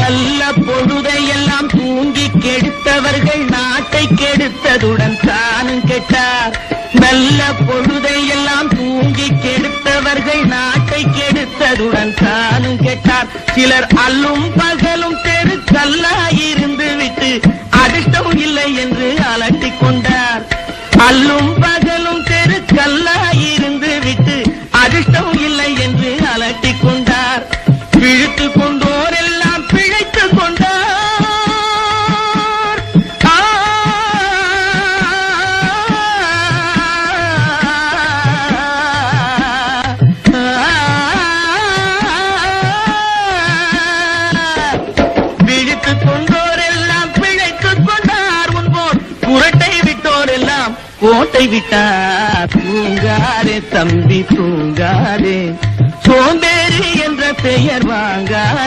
நல்ல பொழுதையெல்லாம் தூங்கி கெடுத்தவர்கள் நாட்டை கெடுத்ததுடன் தானும் கெட்டார். நல்ல பொழுதையெல்லாம் தூங்கி கெடுத்தவர்கள் நாட்டை கெடுத்ததுடன் தானும் கெட்டார். சிலர் அல்லும் பகலும் தெருக்கல்லாயிருந்து விட்டு அதிர்ஷ்டம் இல்லை என்று அலட்டிக் கொண்டார். அல்லும் பகலும் தெருக்கல்லாயிருந்து விட்டு அதிர்ஷ்டம் இல்லை என்று அலட்டிக் கொண்டார். பிழைத்துக் கொண்டோர் எல்லாம் பிழைத்துக் கொண்டார். பிழைத்துக் கொண்டோர் எல்லாம் பிழைத்துக் கொண்டார். உன்போர் புரட்டை விட்டோர் எல்லாம் கோட்டை விட்டார். தூங்காதே தம்பி தூங்காதே, சோம்பேறி என்ற பெயர் வாங்காதே.